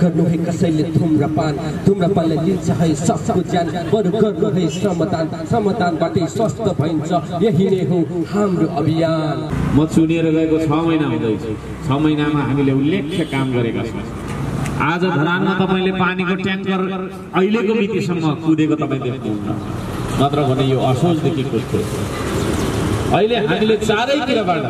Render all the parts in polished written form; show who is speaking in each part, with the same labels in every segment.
Speaker 1: गर्नु है कसैले धुम्रपानले लिन्छ है सबको ज्यान बरु गर्नु है श्रमदानबाटै स्वस्थ भइन्छ यही नै हो हाम्रो अभियान।
Speaker 2: म चुनेर गएको 6 महिना हुँदैछ। 6 महिनामा हामीले उल्लेख्य काम गरेका छौँ। आज धरानमा तपाईले पानीको ट्याङ्कर अहिलेको मितिसम्म कुदेको तपाईँ देख्नुहुन्छ, नत्र भने यो असोज देखेको थियो। अहिले हामीले चारैतिरबाट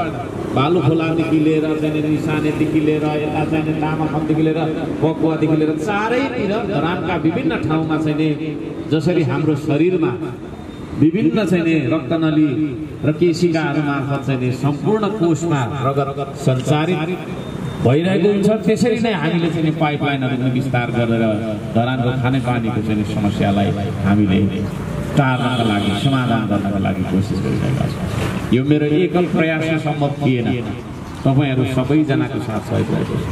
Speaker 2: बालु खोलादेखि लिएर चाहिँ निशानेदेखि लिएर यता चाहिँ तामाखमदेखि लिएर बकुवादेखि लिएर चारैतिर धरानका विभिन्न ठाउँमा चाहिँ जसरी हाम्रो शरीरमा विभिन्न चाहिँ रक्तनली र केशिकाहरू मार्फत चाहिँ सम्पूर्ण कोषमा रगत सञ्चारित भइरहेको हुन्छ, त्यसरी नै हामीले चाहिँ पाइपलाइनहरू विस्तार गरेर धरानको खानेपानीको चाहिँ समस्यालाई हामीले टार्नका लागि समाधान गर्नका लागि कोसिस गरिरहेका छौँ। यो मेरो एकल प्रयासले सम्भव थिएन, तपाईहरू सबैजनाको साथ सहयोग रहेको छ।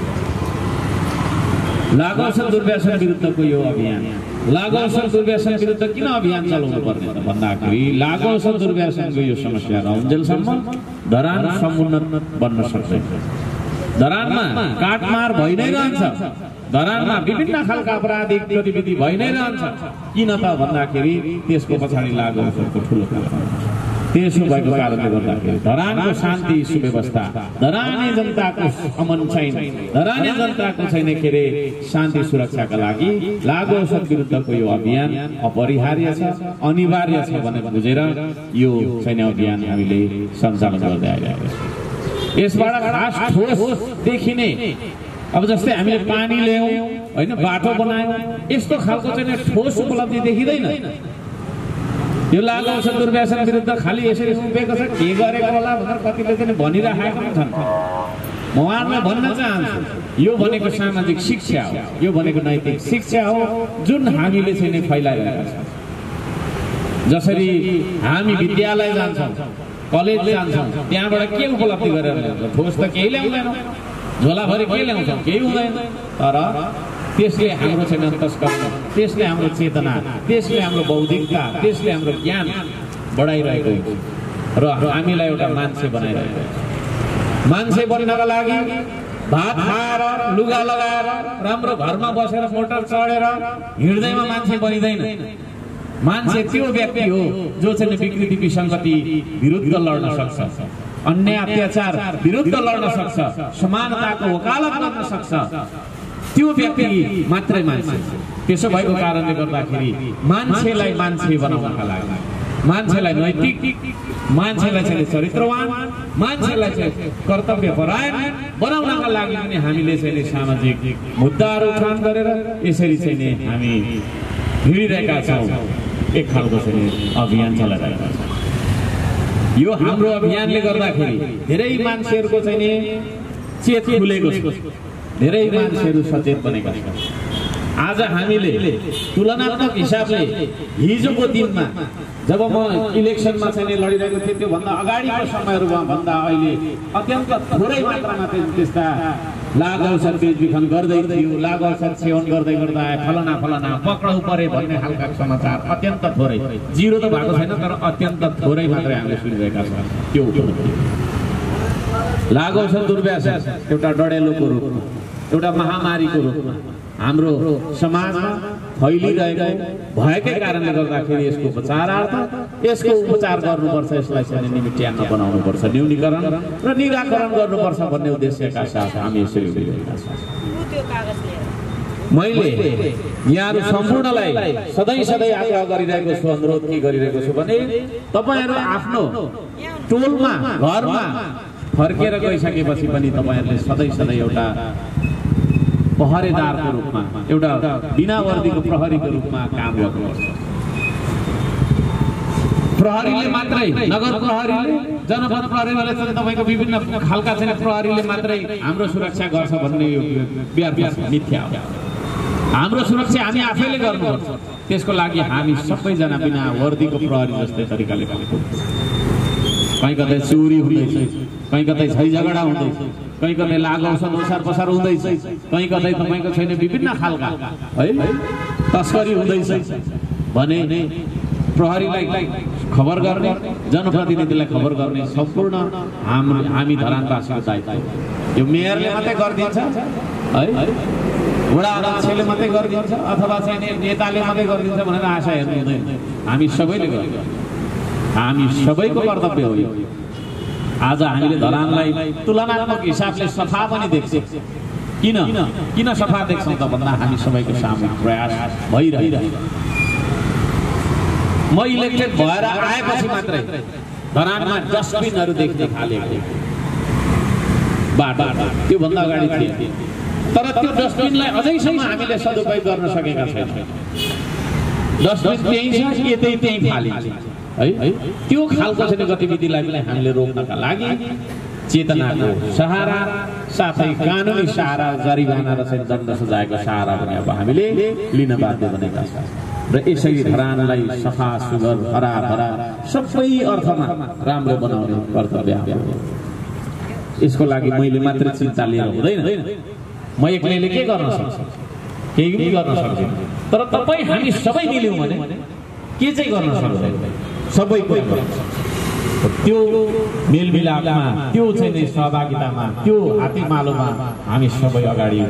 Speaker 2: लागु औषध दुर्व्यसन विरुद्धको यो अभियान, लागु औषध दुर्व्यसन विरुद्ध किन अभियान चलाउनु पर्ने त भन्दाखेरि लागु औषध दुर्व्यसनको यो समस्या रहन्जेलसम्म धरान समुन्नत बन्न सक्दैन। धरानमा काटमार भइ नै रहन्छ, धरानमा विभिन्न खालका आपराधिक गतिविधि भइ नै रहन्छ। किन त भन्दाखेरि त्यसको पछाडि लागु औषधको ठुलो कारण। त्यसो भएको कारणले गर्दाखेरि धरानको शान्ति सुव्यवस्था, धरानी जनताको अमन छैन, धरानी जनताको छैन के अरे शान्ति सुरक्षाका लागि लागु औषध विरुद्धको यो अभियान अपरिहार्य छ, अनिवार्य छ भनेर बुझेर यो चाहिँ अभियान हामीले सञ्चालन गर्दै आइरहेका छौँ। यसबाट खास ठोस देखिने, अब जस्तै हामीले पानी ल्यायौँ होइन, बाटो बनायौँ, यस्तो खालको चाहिँ ठोस उपलब्धि देखिँदैन। यो लागु औषध दुर्व्यसन विरुद्ध खालि यसरी उभिएको छ, के गरेको होला भनेर कतिले चाहिँ भनिरहेका छन्। म उहाँहरूलाई भन्न चाहन्छु, यो भनेको सामाजिक शिक्षा हो, यो भनेको नैतिक शिक्षा हो जुन हामीले चाहिँ फैलाइरहेका छौँ। जसरी हामी विद्यालय जान्छौँ, कलेज जान्छौँ, त्यहाँबाट के उपलब्धि गरेर ल्याउँछौँ? ठोस त केही ल्याउँदैनौँ, झोलाभरि के ल्याउँछौँ? केही हुँदैन। तर त्यसले हाम्रो चाहिँ अन्तस्करण, त्यसले हाम्रो चेतना, त्यसले हाम्रो बौद्धिकता, त्यसले हाम्रो ज्ञान बढाइरहेको हुन्छ र हामीलाई एउटा मान्छे बनाइरहेको हुन्छ। मान्छे बन्नका लागि भात खाएर, लुगा लगाएर, राम्रो घरमा बसेर, मोटर चढेर हिँड्दैमा मान्छे बनिँदैन। मान्छे त्यो व्यक्ति हो जो चाहिँ विकृति विसङ्गति विरुद्ध लड्न सक्छ, अन्याय अत्याचार विरुद्ध लड्न सक्छ, समानताको वकालत गर्न सक्छ। त्यो व्यक्ति मात्रै मान्छे। त्यसो भएको कारणले गर्दाखेरि मान्छेलाई मान्छे बनाउनका लागि, मान्छेलाई नैतिक, मान्छेलाई चाहिँ चरित्रवान, मान्छेलाई चाहिँ कर्तव्यपरायण बनाउनका लागि पनि हामीले चाहिँ सामाजिक मुद्दाहरू उठान गरेर यसरी चाहिँ हामी हिँडिरहेका छौँ। एक खालको चाहिँ अभियान चलाइरहेका छौँ। यो हाम्रो अभियानले गर्दाखेरि धेरै मान्छेहरूको चाहिँ चेत खुलेको छ, धेरै मान्छेहरू सचेत बनेका छन्। आज हामीले तुलनात्मक हिसाबले हिजोको दिनमा जब म इलेक्सनमा चाहिँ लडिरहेको थिएँ, त्योभन्दा अगाडिको समयहरूमा भन्दा अहिले अत्यन्त थोरै मात्रामा त्यस्ता लागु औषध बेचबिखन गर्दै थियो, लागु औषध सेवन गर्दै गर्दा फलाना फलाना पक्राउ परे भन्ने खालका समाचार अत्यन्त थोरै, जिरो त भएको छैन तर अत्यन्त थोरै मात्रै हामीले सुनिरहेका छौँ। त्यो लागु औषध दुर्व्यसन एउटा डडेलोको रूपमा, एउटा महामारीको रूपमा हाम्रो समाजमा फैलिरहेको भएकै कारणले गर्दाखेरि यसको उपचारार्थ, यसको उपचार गर्नुपर्छ, यसलाई चाहिँ निमिट्याङ्ग बनाउनुपर्छ, न्यूनीकरण र निराकरण गर्नुपर्छ भन्ने उद्देश्यका साथ हामी यसरी उभिरहेका छौँ। मैले यहाँहरू सम्पूर्णलाई सधैँ सधैँ आग्रह गरिरहेको छु, अनुरोध के गरिरहेको छु भने तपाईहरू आफ्नो टोलमा, घरमा फर्केर गइसकेपछि पनि तपाईहरूले सधैँ सधैँ एउटा पहरेदारको रूपमा, एउटा बिना वर्दीको प्रहरीको रूपमा काम गर्नुपर्छ। प्रहरीले मात्रै, नगर प्रहरीले, जनपद प्रहरीले चाहिँ तपाईँको विभिन्न खालका चाहिँ प्रहरीले मात्रै हाम्रो सुरक्षा गर्छ भन्ने यो व्यर्थ मिथ्या हो। हाम्रो सुरक्षा हामी आफैले गर्नुपर्छ। त्यसको लागि हामी सबैजना बिना वर्दीको प्रहरी जस्तै तरिकाले काम गर्नुपर्छ। कहीँ कतै चोरी हुँदैछ, कहीँ कतै झै झगडा हुँदैछ, कहीँ कतै लागु औषध ओसार पसार हुँदैछ, कहीँ कतै तपाईँको छैन विभिन्न खालका है तस्करी हुँदैछ भने प्रहरीलाई खबर गर्ने, जनप्रतिनिधिलाई खबर गर्ने सम्पूर्ण हामी धरानवासीको दायित्व। यो मेयरले मात्रै गरिदिन्छ है, बुढा अध्यक्षले मात्रै गरिदिन्छ अथवा चाहिँ नेताले मात्रै गरिदिन्छ भनेर आशा हेर्नु हुँदैन। हामी सबैले गर्छौँ, हामी सबैको कर्तव्य हो यो। आज हामीले धरानलाई तुलनात्मक हिसाबले सफा पनि देख्छौँ। किन सफा देख्छौँ त भन्दा हामी सबैको सामूहिक प्रयास भइरहेको। म इलेक्टेड भएर आएपछि मात्रै धरानमा डस्टबिनहरू देख्न थालेको, बाटो त्योभन्दा अगाडि थिए। तर त्यो डस्टबिनलाई अझैसम्म हामीले सदुपयोग गर्न सकेका छैनौँ। डस्टबिन त्यही छ, त्यही फालिन्छ है। त्यो खालको चाहिँ गतिविधिलाई पनि हामीले रोक्नका लागि चेतनाको सहारा साथै कानुनी सहारा, जरिवाना र चाहिँ दण्ड सजायको सहारा पनि अब हामीले लिन बाध्य बनेका छौँ। र यसरी धरानलाई सफा सुग्घर हराभरा सबै अर्थमा राम्रो बनाउने कर्तव्य हो। यसको लागि मैले मात्रै चिन्ता लिएर हुँदैन। म एक्लैले के गर्न सक्छु? केही पनि गर्न सक्दिनँ। तर तपाईँ हामी सबै मिल्यौँ भने के चाहिँ गर्न सक्दैन? सबै कुरा त्यो मेलमिलापमा, त्यो चाहिँ सहभागितामा, त्यो हातेमालोमा हामी सबै अगाडि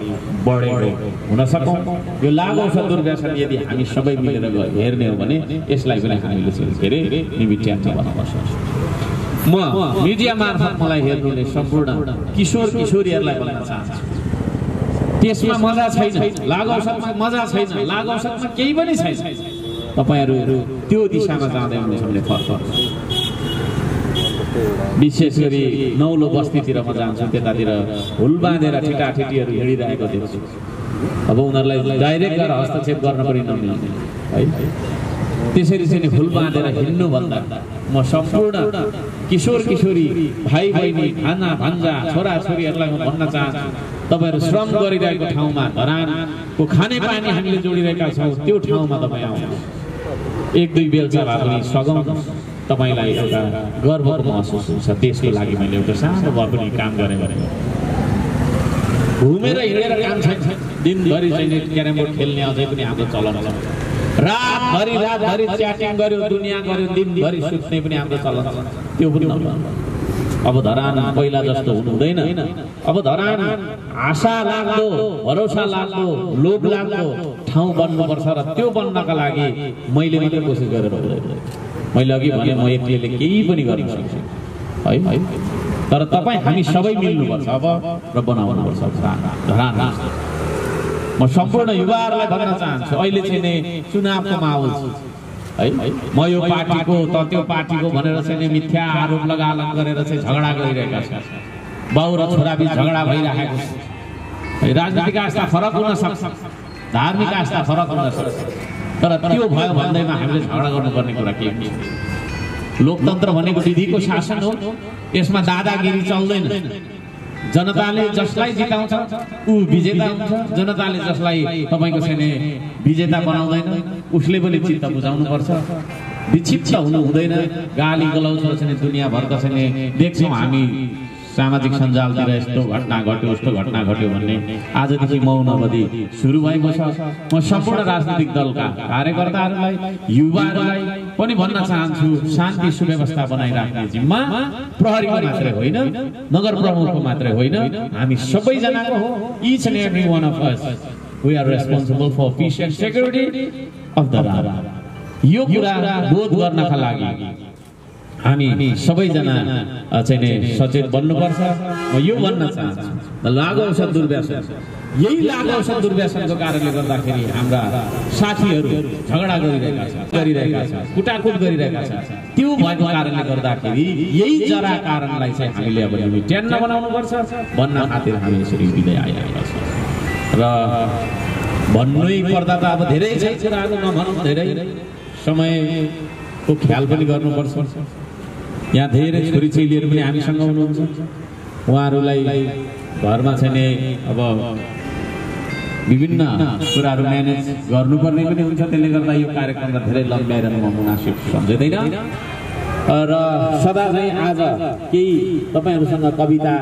Speaker 2: बढेको हुन सकौँ। यो लागु औषध दुर्व्यसन यदि हामी सबै मिलेर हेर्ने हो भने यसलाई पनि हामीले के अरे निमित्याङ्क बनाउन सक्छौँ। म मिडिया मार्फत मलाई हेर्नुहुने सम्पूर्ण किशोर किशोरीहरूलाई भन्न चाहन्छु, त्यसमा मजा छैन, लागु औषधमा मजा छैन, लागु औषधमा केही पनि छैन। तपाईँहरू त्यो दिशामा जाँदै हुनुहुन्छ भने फर्क। विशेष गरी नौलो बस्तीतिर म जान्छु, त्यतातिर हुल बाँधेर ठिटाठिटीहरू हिँडिरहेको देख्छु। अब उनीहरूलाई डाइरेक्ट गरेर हस्तक्षेप गर्न पनि नमिल्ने है। त्यसरी चाहिँ हुल बाँधेर हिँड्नुभन्दा म सम्पूर्ण किशोर किशोरी भाइ बहिनी, भान्जा भान्जा, छोरा छोरीहरूलाई म भन्न चाहन्छु, तपाईँहरू श्रम गरिरहेको ठाउँमा धरानको खानेपानी हामीले जोडिरहेका छौँ, त्यो ठाउँमा तपाईँ आउनुहोस्। एक दुई बेलचा भए पनि सघाउनुहोस्। तपाईँलाई एउटा गर्वको महसुस हुन्छ। त्यसको लागि मैले एउटा सानो भए पनि काम गरेँ भने घुमेर हिँडेर काम छैन। दिनभरि चाहिँ क्यारमबोर्ड खेल्ने अझै पनि हाम्रो चलन छ। रातभरि च्याटिङ गर्यो, दुनियाँ गर्यो, दिनभरि सुत्ने पनि हाम्रो चलन छ। त्यो पनि अब धरान पहिला जस्तो हुनु हुँदैन। अब धरान आशा लाग्दो, भरोसा लाग्दो, लोभ लाग्दो ठाउँ बन्नुपर्छ। र त्यो बन्नका लागि मैले मात्रै कोसिस गरेर हुँदैन। मैले अघि भने म एक्लैले केही पनि गर्न सक्छु है। तर तपाईँ हामी सबै मिल्नुपर्छ अब र बनाउनुपर्छ धरान। म सम्पूर्ण युवाहरूलाई भन्न चाहन्छु, अहिले चाहिँ नि चुनावको माहौल है। म यो पार्टीको त त्यो पार्टीको भनेर चाहिँ मिथ्या आरोप लगालन गरेर चाहिँ झगडा गरिरहेका छ। बाउ र छोराबीच झगडा भइरहेको छ। राजनीतिक आस्था फरक हुन सक्छ, धार्मिक आस्था फरक हुन सक्छ, तर त्यो भयो भन्दैमा हामीले झगडा गर्नुपर्ने कुरा के हो? लोकतन्त्र भनेको विधिको शासन हो। यसमा दादागिरी चल्दैन। जनताले जसलाई जिताउँछ ऊ विजेता हुन्छ। जनताले जसलाई तपाईँको चाहिँ विजेता बनाउँदैन उसले पनि चित्त बुझाउनुपर्छ। विक्षिप्त हुनु हुँदैन। गाली गलौज चाहिँ दुनियाँभरका चाहिँ देख्छौँ हामी सामाजिक सञ्जालतिर, यस्तो घटना घट्यो, उस्तो घटना घट्यो भन्ने। आजदेखि मौन अवधि सुरु भएको छ। म सम्पूर्ण राजनीतिक दलका कार्यकर्ताहरूलाई, युवाहरूलाई पनि भन्न चाहन्छु, शान्ति सुव्यवस्था बनाइराख्ने जिम्मा प्रहरीको मात्रै होइन, नगर प्रमुखको मात्रै होइन, हामी सबैजनाको हो। Each and every one of us we are responsible for peace and security of Dharan. यो कुरा बोध गर्नका लागि हामी सबैजना चाहिँ सचेत बन्नुपर्छ। म यो भन्न चाहन्छु, लागु औषध दुर्व्यसन, यही लागु औषध दुर्व्यसनको कारणले गर्दाखेरि हाम्रा साथीहरू झगडा गरिरहेका छन्, कुटाकुट गरिरहेका छन्। त्यो भएको कारणले गर्दाखेरि यही जरा कारणलाई चाहिँ हामीले अब निमित्यान्न बनाउनुपर्छ भन्न खातिर हामी यसरी दिँदै आइरहेका छौँ। र भन्नै पर्दा त अब धेरै छ कुराहरू, नभनौँ, धेरै समयको ख्याल पनि गर्नुपर्छ। यहाँ धेरै छोरी चेलीहरू पनि हामीसँग हुनुहुन्छ। उहाँहरूलाई घरमा चाहिँ अब विभिन्न कुराहरू म्यानेज गर्नुपर्ने पनि हुन्छ। त्यसले गर्दा यो कार्यक्रमलाई धेरै लम्ब्याएर म मुनासिब सम्झिँदैन। र सदा चाहिँ आज केही तपाईँहरूसँग कविता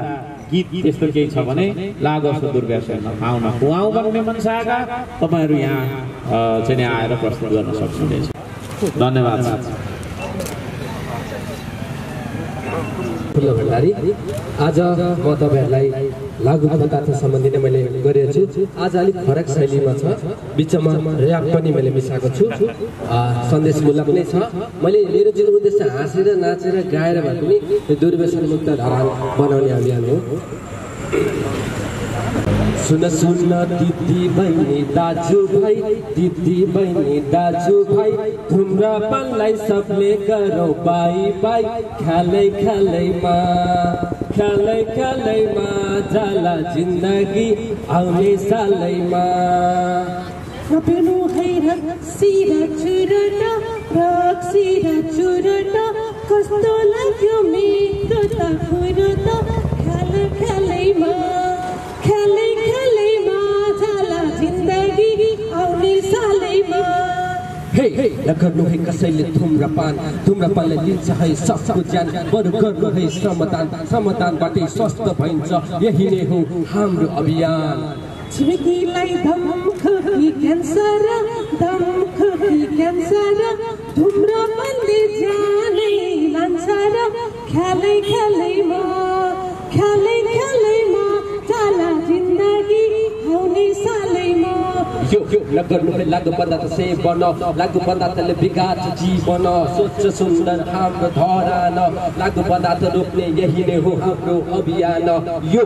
Speaker 2: गीत त्यस्तो केही छ भने लागु औषध दुर्व्यसनमा आउन खुवाउँ भन्ने मनसाका तपाईँहरू यहाँ चाहिँ आएर प्रस्तुत गर्न सक्नुहुनेछ। धन्यवाद।
Speaker 1: भण्डारी, आज म तपाईँहरूलाई लागु पदार्थ सम्बन्धी नै मैले गरेको छु। आज अलिक फरक शैलीमा छ, बिचमा र्याप पनि मैले मिसाएको छु। सन्देशमूलक नै छ। मैले मेरो जुन उद्देश्य हाँसेर नाचेर गाएर भए पनि यो दुर्व्यसन मुक्त धरान बनाउने अभियान हो। सुन सुन दिदी बहिनी दाजु भाइ, दिदी बहिनी दाजु भाइ, धुम्रपानलाई सबले गरौँ बाई बाई। ख्यालै ख्यालैमा ख्यालै ख्यालैमा जाला जिन्दगी आउने सालैमा।
Speaker 3: नपिनु है रक्सीरा चुरटा, रक्सीरा चुरटा, कस्तो लाग्यो मेरो त खुरो त। ख्यालै ख्यालैमा ख्यालै ख्यालैमा जाला जिन्दगी आउने सालैमा।
Speaker 1: हे नगर्नु है कसैले धुम्रपान, धुम्रपानले लिन्छ है सबको ज्यान। बरु गर्नु है श्रमदान, श्रमदानबाटै स्वस्थ भइन्छ, यही नै हो हाम्रो अभियान।
Speaker 3: छिमेकीलाई धमखोकी क्यान्सर, धमखोकी क्यान्सर, धुम्रपानले ज्यानै लान्छ र। ख्यालै ख्यालैमा ख्यालै ख्यालैमा जाला जिन्दगी आउने सालैमा।
Speaker 1: यो नगर्नु है लागु पदार्थ सेवन, लागु पदार्थले बिगार्छ जीवन। स्वच्छ सुन्दर हाम्रो धरान, लागु पदार्थ रोक्ने यही नै हो हाम्रो अभियान। यो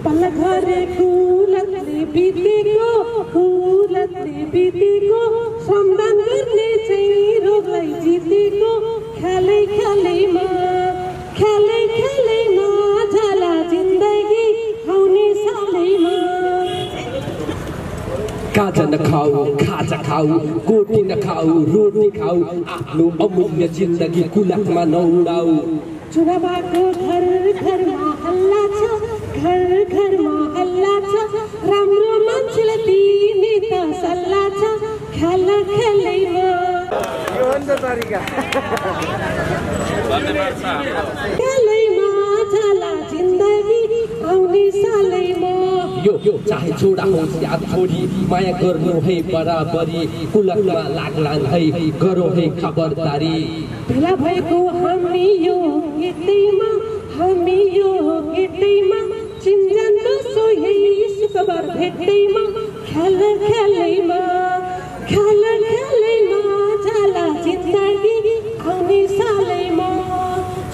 Speaker 3: पल्ल घरे कुलतले बितेको, कुलतले बितेको, श्रमदान गर्ने चाहिँ रोगलाई जितेको। ख्यालै ख्यालैमा ख्यालै ख्यालैमा जाला जिन्दगी आउने सालैमा।
Speaker 1: गाजा नखाऊ, खाजा खाऊ, गोटी नखाऊ, रोटी खाऊ, आफ्नो अमूल्य जिन्दगी कुलतमा नउडाऊ।
Speaker 3: चुनावको घर घरमा हल्ला छ, घर घरमा हल्ला छ, राम्रो मान्छेलाई दिने त सल्लाह छ। ख्याल ख्यालैमा ख्यालैमा जाला जिन्दगी आउने सालैमा।
Speaker 1: यो चाहे छोरा होस् या छोरी, माया गर्नु है बराबरी, कुलतमा लाग्लान् है गरौँ है खबरदारी।
Speaker 3: भेला भएको हामी यो केटैमा, हामी यो केटैमा, चिन्जान बसो यही सुखबर भेटैमा। ख्याल ख्यालैमा ख्याल ख्यालैमा जाला जिन्दगी आउने सालैमा।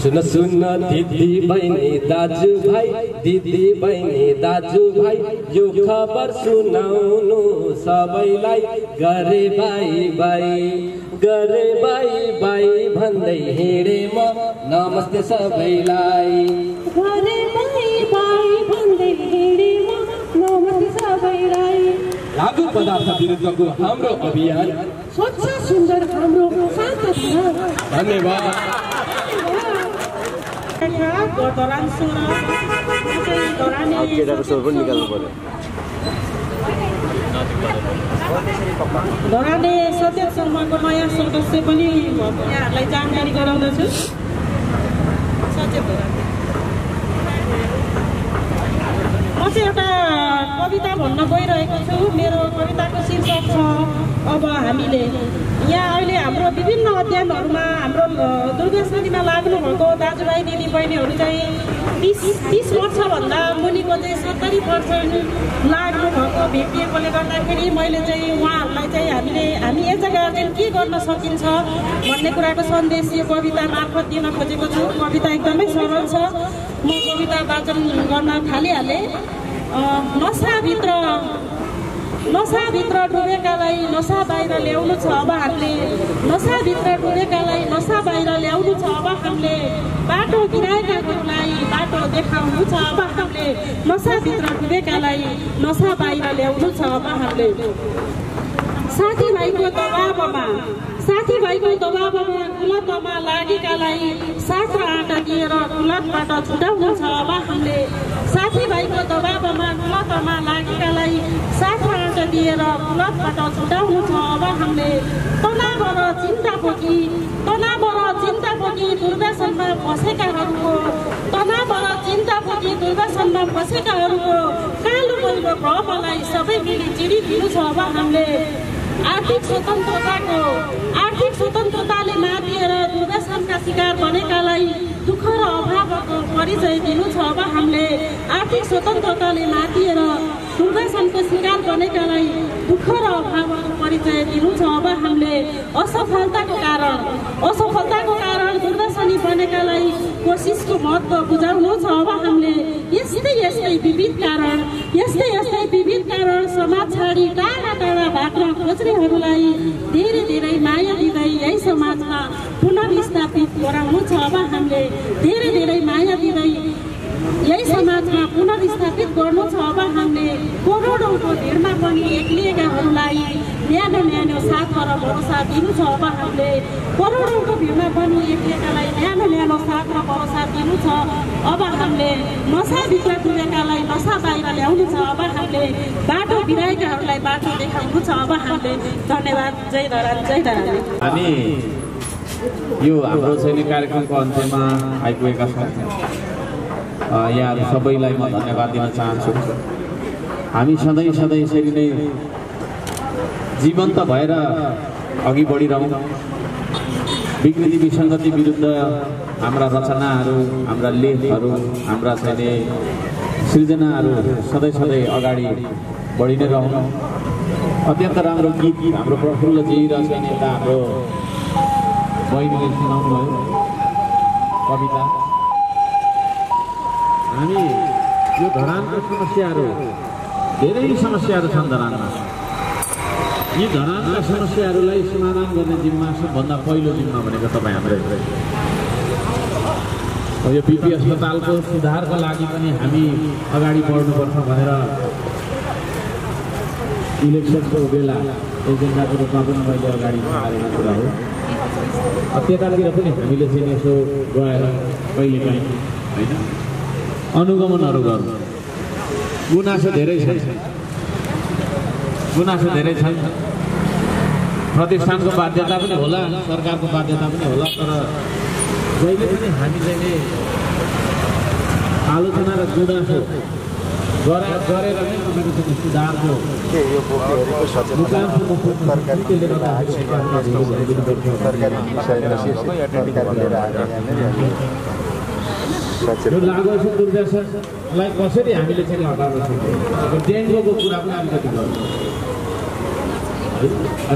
Speaker 1: सुन सुन दिदी बहिनी दाजु भाइ, दिदी बहिनी दाजु भाइ, यो खबर सुनाउनु सबैलाई। गरे बाई बाई, गरे बाई बाई भन्दै हिँडे म, नमस्ते सबैलाई।
Speaker 3: गरे बाई बाई भन्दै हिँडे म, नमस्ते सबैलाई।
Speaker 1: लागु पदार्थ विरुद्धको हाम्रो अभियान
Speaker 3: स्वच्छ सुन्दर हाम्रो साथ छ।
Speaker 1: धन्यवाद।
Speaker 3: धरान धराने सचेत समूहको नयाँ सदस्य पनि यहाँहरूलाई जानकारी गराउँदछु। सचेत म चाहिँ एउटा कविता भन्न गइरहेको छु। मेरो कविताको शीर्षक छ अब हामीले। यहाँ अहिले हाम्रो विभिन्न अध्ययनहरूमा हाम्रो दुर्व्यसनीमा लाग्नुभएको दाजुभाइ दिदीबहिनीहरू चाहिँ 30 वर्षभन्दा मुनिको चाहिँ 70% लाग्नुभएको भेटिएकोले गर्दाखेरि मैले चाहिँ उहाँहरूलाई चाहिँ हामी यस जग्गा चाहिँ के गर्न सकिन्छ भन्ने कुराको सन्देश यो कविता मार्फत दिन खोजेको छु। कविता एकदमै सरल छ। म कविता वाचन गर्न थालिहालेँ। नसाभित्र डुबेकालाई नसा बाहिर ल्याउनु छ अब हामीले। नसाभित्र डुबेकालाई नसा बाहिर ल्याउनु छ अब हामीले। बाटो बिराएकाहरूलाई बाटो देखाउनु छ अब हामीले। नसाभित्र डुबेकालाई नसा बाहिर ल्याउनु छ अब हामीले। साथीभाइको दबावमा कुलतमा लागेकालाई साथ र आँटा दिएर कुलतबाट छुटाउनु छ अब हामीले। साथीभाइको दबावमा कुलतमा लागेकालाई साथ र आँटा दिएर कुलतबाट छुटाउनु छ अब हामीले। तनाव र चिन्ता बोकी दुर्व्यसनमा फसेकाहरूको कालो पहिलो भ्रमलाई सबै मिली चिरिदिनु छ अब हामीले। आर्थिक आर्थिक स्वतन्त्रताले मातिएर दुर्व्यसनका शिकार बनेकालाई दुःख र अभावको परिचय दिनु छ। अब हामीले आर्थिक स्वतन्त्रताले मातिएर दुर्व्यसनको शिकार बनेकालाई दुःख र अभावको परिचय दिनु छ। अब हामीले असफलताको कारण दुर्व्यसनी बनेकालाई कोसिसको महत्त्व बुझाउनु छ। अब हामीले यस्तै विविध कारण समाज छाडी टाढा भाग्न खोज्नेहरूलाई धेरै माया दिँदै यही समाजमा पुनर्स्थापित गराउनु छ। अब हामीले धेरै माया दिँदै यही समाजमा पुनर्स्थापित गर्नु छ। अब हामीले करोडौँको भिडमा पनि एक्लिएकाहरूलाई न्यानो साथ र भरोसा दिनु छ। अब हामीले करोडौँको भिडमा पनि एक्लिएकालाई न्यानो साथ र भरोसा दिनु छ। अब हामीले नसाभित्र डुबेकालाई नसा बाहिर ल्याउनु छ। अब हामीले बाटो बिराएकाहरूलाई बाटो देखाउनु छ। अब हामीले धन्यवाद। जय धरान।
Speaker 2: हामी यो हाम्रो चाहिँ कार्यक्रमको अन्त्यमा आइपुगेका छौँ। यहाँहरू सबैलाई म धन्यवाद दिन चाहन्छु। हामी सधैँ यसरी नै जीवन्त भएर अघि बढिरहौँ। विकृति विसङ्गति विरुद्ध हाम्रा रचनाहरू, हाम्रा लेखहरू, हाम्रा चाहिँ सृजनाहरू सधैँ अगाडि बढी नै रहौँ। अत्यन्त राम्रो गीत हाम्रो प्रफुल्लजी र चाहिँ यता हाम्रो बहिनीले सुनाउनु भयो कविता। हामी यो धरानको समस्याहरू, धेरै समस्याहरू छन् धरानमा। यी धरानका समस्याहरूलाई समाधान गर्ने जिम्मा सबभन्दा पहिलो जिम्मा भनेको तपाईँ हाम्रै। यो बिपी अस्पतालको सुधारका लागि पनि हामी अगाडि बढ्नुपर्छ भनेर इलेक्सनको बेला एजेन्डाको रूपमा पनि मैले अगाडि हालेको कुरा हो। त्यतातिर पनि हामीले चाहिँ यसो गएर कहिलेकाहीँ होइन अनुगमनहरू गर्नु। गुनासो धेरै छन्। प्रतिष्ठानको बाध्यता पनि होला, सरकारको बाध्यता पनि होला। तर जहिले पनि हामीले नै आलोचना र गुनासो गरेर नै तपाईँको सुधारको यो लागु दुर्व्यसनलाई कसरी हामीले चाहिँ हटाउन सक्छौँ। डेङ्गुको कुरा पनि अलिकति गर्नु।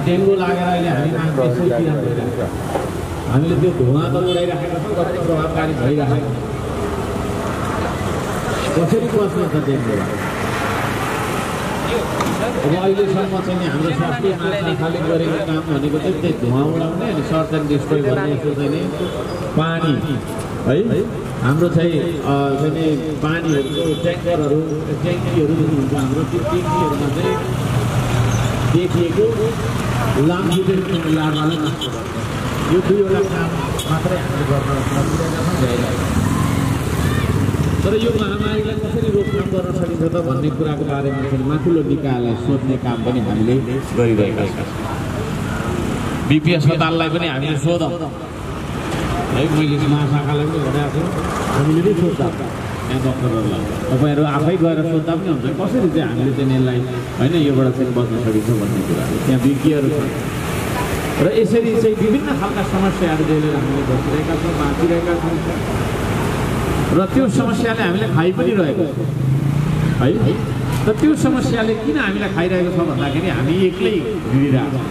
Speaker 2: डेङ्गु लागेर अहिले हामीले त्यो धुवा त उडाइराखेका छौँ, कति प्रभावकारी भइरहेको कसरी बस्नु त डेङ्गुलाई। अब अहिलेसम्म चाहिँ हाम्रो स्वास्थ्य माछाले गरेको काम भनेको चाहिँ त्यही धुवा उडाउने अनि सर्च एन्ड डिस्ट्रोय भन्ने यसो चाहिँ पानी है हाम्रो चाहिँ पानीहरूको ट्याङ्करहरू ट्याङ्कीहरू हुन्छ हाम्रो त्यो ट्याङ्कीहरूमा चाहिँ देखिएको लामखुट्टे लार्भालाई नष्ट गर्छ। यो दुईवटा काम मात्रै हामीले गर्न सकिरहेका छौँ। तर यो महामारीलाई कसरी रोकथाम गर्न सकिन्छ त भन्ने कुराको बारेमा चाहिँ माथिल्लो निकायलाई सोध्ने काम पनि हामीले गरिरहेका छौँ। बिपी अस्पताललाई पनि हामीले सोधौँ है। मैले महाशाखालाई पनि भनेको छु, हामीले नै सोध्दा यहाँ डक्टरहरूलाई तपाईँहरू आफै गएर सोद्धा पनि हुन्छ कसरी चाहिँ हामीले चाहिँ यसलाई होइन योबाट चाहिँ बच्न सकिन्छ भन्ने कुराहरू त्यहाँ विज्ञहरू छन्। र यसरी चाहिँ विभिन्न खालका समस्याहरू लिएर हामीले बसिरहेका छौँ, बाँचिरहेका छौँ। र त्यो समस्याले हामीले खाइ पनि रहेको छ है। र त्यो समस्याले किन हामीलाई खाइरहेको छ भन्दाखेरि हामी एक्लै हिँडिरहेको छौँ।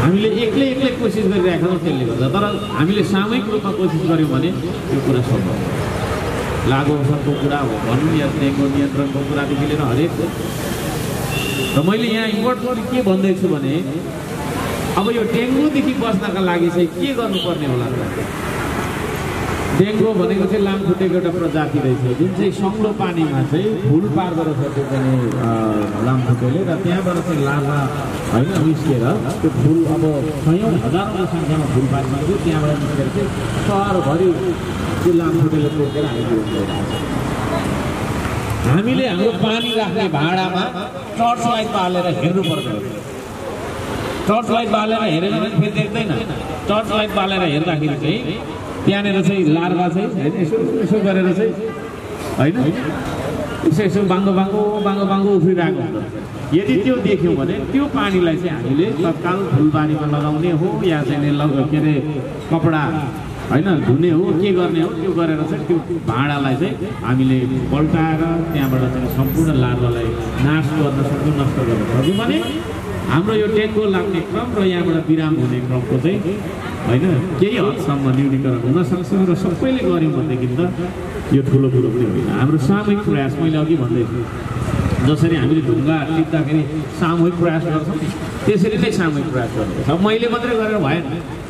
Speaker 2: हामीले एक्लै कोसिस गरिरहेका छौँ त्यसले गर्दा। तर हामीले सामूहिक रूपमा कोसिस गऱ्यौँ भने त्यो कुरा सम्भव। लागु औषधको कुरा हो भनौँ या डेङ्गु नियन्त्रणको कुरादेखि लिएर हरेक। र मैले यहाँ इम्पोर्टेन्ट के भन्दैछु भने अब यो डेङ्गुदेखि बच्नका लागि चाहिँ के गर्नुपर्ने होला त। डेङ्गु भनेको चाहिँ लामखुट्टेको एउटा प्रजाति रहेछ जुन चाहिँ सङ्लो पानीमा चाहिँ फुल पार्दो रहेछ त्यो चाहिँ लामखुट्टेले। र त्यहाँबाट चाहिँ लार्भा होइन निस्केर त्यो फुल अब सयौँ हजारौँ सङ्ख्यामा फुल पारिसकेको त्यहाँबाट निस्केर चाहिँ सहरभरि त्यो लामखुट्टेले टोकेर आइदिएको छ। हामीले हाम्रो पानी राख्ने भाँडामा टर्च लाइट बालेर हेर्नु पर्छ। टर्च लाइट बालेर हेरेर पनि फेरि देख्दैन। टर्च लाइट बालेर हेर्दाखेरि चाहिँ त्यहाँनिर चाहिँ लार्भा चाहिँ यसो गरेर चाहिँ होइन यसो बाङ्गो उफ्रिरहेको हुन्छ। यदि त्यो देख्यौँ भने त्यो पानीलाई चाहिँ हामीले तत्काल फुलबारीमा लगाउने हो या चाहिँ के अरे कपडा होइन धुने हो के गर्ने हो त्यो गरेर चाहिँ त्यो भाँडालाई चाहिँ हामीले पल्टाएर त्यहाँबाट चाहिँ सम्पूर्ण लार्वालाई नाश गर्न सक्छौँ, नष्ट गर्न सक्छौँ भने हाम्रो यो डेङ्गु लाग्ने क्रम र यहाँबाट बिराम हुने क्रमको चाहिँ होइन केही हदसम्म न्यूनीकरण हुनसक्छ र सबैले गऱ्यौँ भनेदेखि त यो ठुलो कुरो पनि होइन। हाम्रो सामूहिक प्रयास मैले अघि भन्दैछु जसरी हामीले ढुङ्गा टिप्दाखेरि सामूहिक प्रयास गर्छौँ त्यसरी नै सामूहिक प्रयास गर्नुपर्छ। मैले मात्रै गरेर भएन,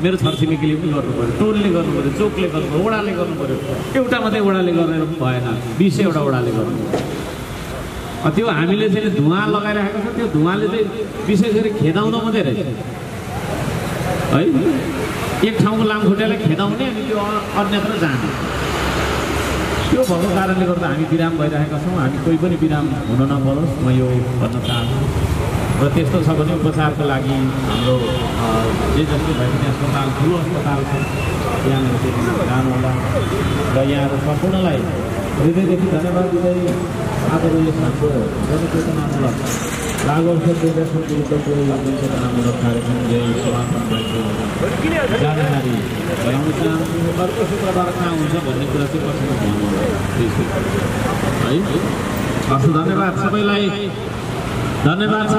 Speaker 2: मेरो छरछिमेकीले पनि गर्नु पऱ्यो, टोलले गर्नु पऱ्यो, चोकले गर्नु पऱ्यो, वडाले गर्नु पऱ्यो। एउटा मात्रै वडाले गरेर पनि भएन, 20वटा वडाले गर्नु पऱ्यो। त्यो हामीले चाहिँ धुवा लगाइरहेको छ, त्यो धुवाले चाहिँ विशेष गरी खेदाउन मात्रै रहेछ है। एक ठाउँको लामखुट्टेलाई खेदाउने अनि त्यो अन्यत्र जाने, त्यो भएको कारणले गर्दा हामी बिराम भइरहेका छौँ। हामी कोही पनि बिराम हुन नपरोस् म यो भन्न चाहन्छु। र त्यस्तो छ भने उपचारको लागि हाम्रो जे जस्तो भए पनि अस्पताल ठुलो अस्पताल छ, यहाँनिर चाहिँ जानु होला। र यहाँहरू सम्पूर्णलाई हृदयदेखि धन्यवाद दिँदै आजको यस हाम्रो जनचेतनामूलक लागु औषध दुर्व्यसन विरुद्धको जनचेतनामूलक कार्यक्रम यही समापन भएको जानकारी गराउन चाहन्छु। अर्को शुक्रबार कहाँ हुन्छ भन्ने कुरा चाहिँ पछिल्लो है। हस्, धन्यवाद सबैलाई, धन्यवाद छ।